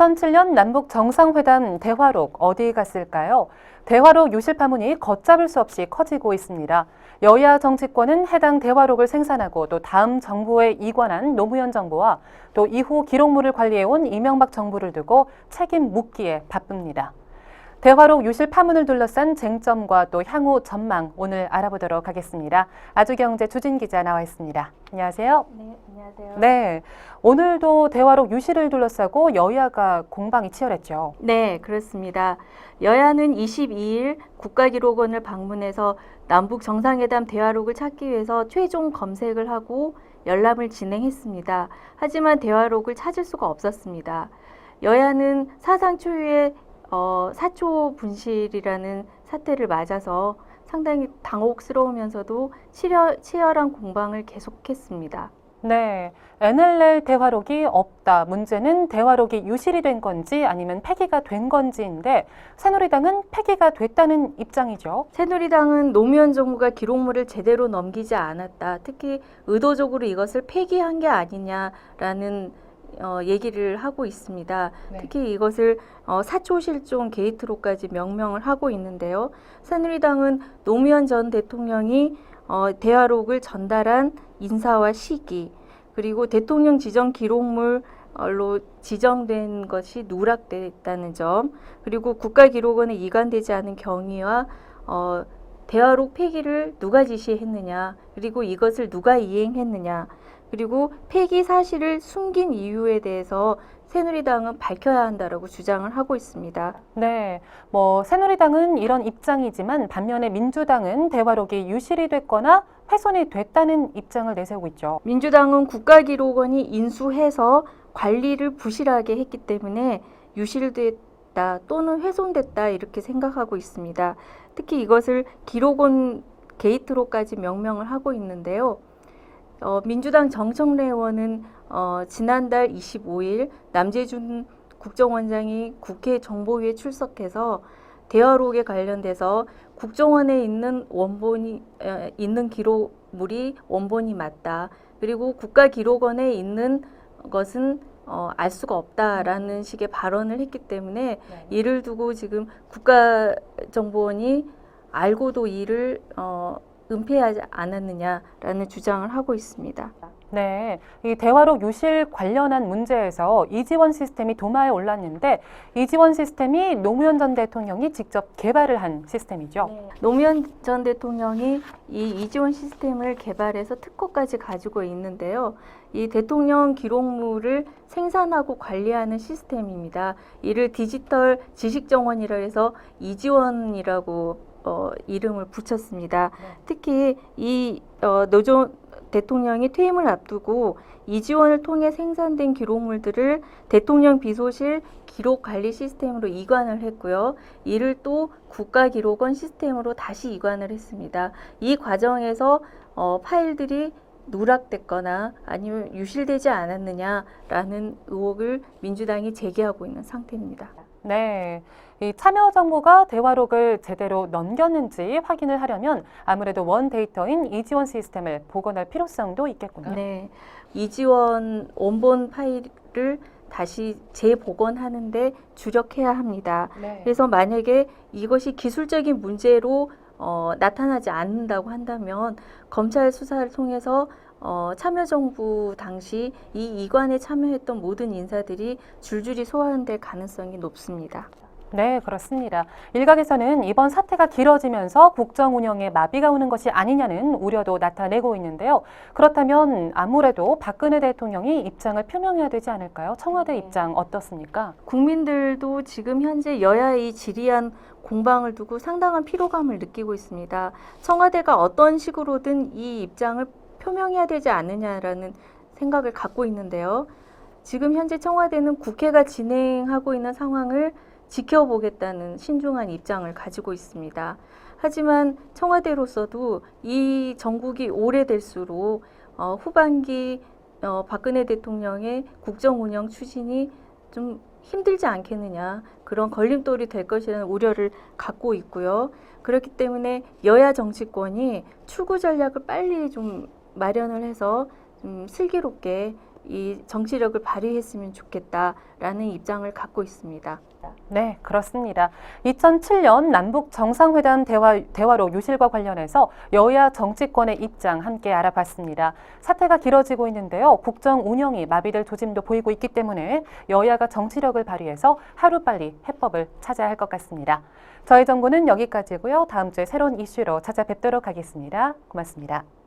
2007년 남북 정상회담 대화록 어디 갔을까요? 대화록 유실 파문이 걷잡을 수 없이 커지고 있습니다. 여야 정치권은 해당 대화록을 생산하고 또 다음 정부에 이관한 노무현 정부와 또 이후 기록물을 관리해온 이명박 정부를 두고 책임 묻기에 바쁩니다. 대화록 유실 파문을 둘러싼 쟁점과 또 향후 전망 오늘 알아보도록 하겠습니다. 아주경제 주진 기자 나와 있습니다. 안녕하세요. 네, 안녕하세요. 네, 오늘도 대화록 유실을 둘러싸고 여야가 공방이 치열했죠. 네, 그렇습니다. 여야는 22일 국가기록원을 방문해서 남북 정상회담 대화록을 찾기 위해서 최종 검색을 하고 열람을 진행했습니다. 하지만 대화록을 찾을 수가 없었습니다. 여야는 사상 초유의 사초 분실이라는 사태를 맞아서 상당히 당혹스러우면서도 치열한 공방을 계속했습니다. 네, NLL 대화록이 없다. 문제는 대화록이 유실이 된 건지 아니면 폐기가 된 건지인데 새누리당은 폐기가 됐다는 입장이죠. 새누리당은 노무현 정부가 기록물을 제대로 넘기지 않았다. 특히 의도적으로 이것을 폐기한 게 아니냐라는 얘기를 하고 있습니다. 네. 특히 이것을 사초실종 게이트로까지 명명을 하고 있는데요. 새누리당은 노무현 전 대통령이 대화록을 전달한 인사와 시기, 그리고 대통령 지정 기록물로 지정된 것이 누락됐다는 점, 그리고 국가기록원에 이관되지 않은 경위와 대화록 폐기를 누가 지시했느냐, 그리고 이것을 누가 이행했느냐, 그리고 폐기 사실을 숨긴 이유에 대해서 새누리당은 밝혀야 한다라고 주장을 하고 있습니다. 네, 새누리당은 이런 입장이지만 반면에 민주당은 대화록이 유실이 됐거나 훼손이 됐다는 입장을 내세우고 있죠. 민주당은 국가기록원이 인수해서 관리를 부실하게 했기 때문에 유실됐다 또는 훼손됐다 이렇게 생각하고 있습니다. 특히 이것을 기록원 게이트로까지 명명을 하고 있는데요. 민주당 정청래 의원은 지난달 25일 남재준 국정원장이 국회 정보위에 출석해서 대화록에 관련돼서 국정원에 있는 있는 기록물이 원본이 맞다. 그리고 국가기록원에 있는 것은 알 수가 없다라는 식의 발언을 했기 때문에 이를 두고 지금 국가정보원이 알고도 이를 은폐하지 않았느냐라는 주장을 하고 있습니다. 네, 이 대화록 유실 관련한 문제에서 이지원 시스템이 도마에 올랐는데 이지원 시스템이 노무현 전 대통령이 직접 개발을 한 시스템이죠. 네. 노무현 전 대통령이 이 이지원 시스템을 개발해서 특허까지 가지고 있는데요. 이 대통령 기록물을 생산하고 관리하는 시스템입니다. 이를 디지털 지식정원이라 해서 이지원이라고 이름을 붙였습니다. 네. 특히 이 노전 대통령이 퇴임을 앞두고 이지원을 통해 생산된 기록물들을 대통령 비서실 기록관리 시스템으로 이관을 했고요. 이를 또 국가기록원 시스템으로 다시 이관을 했습니다. 이 과정에서 파일들이 누락됐거나 아니면 유실되지 않았느냐라는 의혹을 민주당이 제기하고 있는 상태입니다. 네, 이 참여정부가 대화록을 제대로 넘겼는지 확인을 하려면 아무래도 원 데이터인 이지원 시스템을 복원할 필요성도 있겠군요. 네, 이지원 원본 파일을 다시 재복원하는데 주력해야 합니다. 네. 그래서 만약에 이것이 기술적인 문제로 나타나지 않는다고 한다면 검찰 수사를 통해서 참여정부 당시 이 이관에 참여했던 모든 인사들이 줄줄이 소환될 가능성이 높습니다. 네, 그렇습니다. 일각에서는 이번 사태가 길어지면서 국정 운영에 마비가 오는 것이 아니냐는 우려도 나타내고 있는데요. 그렇다면 아무래도 박근혜 대통령이 입장을 표명해야 되지 않을까요? 청와대 입장 어떻습니까? 국민들도 지금 현재 여야의 지리한 공방을 두고 상당한 피로감을 느끼고 있습니다. 청와대가 어떤 식으로든 이 입장을 표명해야 되지 않느냐라는 생각을 갖고 있는데요. 지금 현재 청와대는 국회가 진행하고 있는 상황을 지켜보겠다는 신중한 입장을 가지고 있습니다. 하지만 청와대로서도 이 정국이 오래될수록 후반기 박근혜 대통령의 국정 운영 추진이 좀 힘들지 않겠느냐, 그런 걸림돌이 될 것이라는 우려를 갖고 있고요. 그렇기 때문에 여야 정치권이 출구 전략을 빨리 좀 마련을 해서 좀 슬기롭게 이 정치력을 발휘했으면 좋겠다라는 입장을 갖고 있습니다. 네, 그렇습니다. 2007년 남북 정상회담 대화록 유실과 관련해서 여야 정치권의 입장 함께 알아봤습니다. 사태가 길어지고 있는데요. 국정 운영이 마비될 조짐도 보이고 있기 때문에 여야가 정치력을 발휘해서 하루빨리 해법을 찾아야 할 것 같습니다. 저희 정보는 여기까지고요. 다음 주에 새로운 이슈로 찾아뵙도록 하겠습니다. 고맙습니다.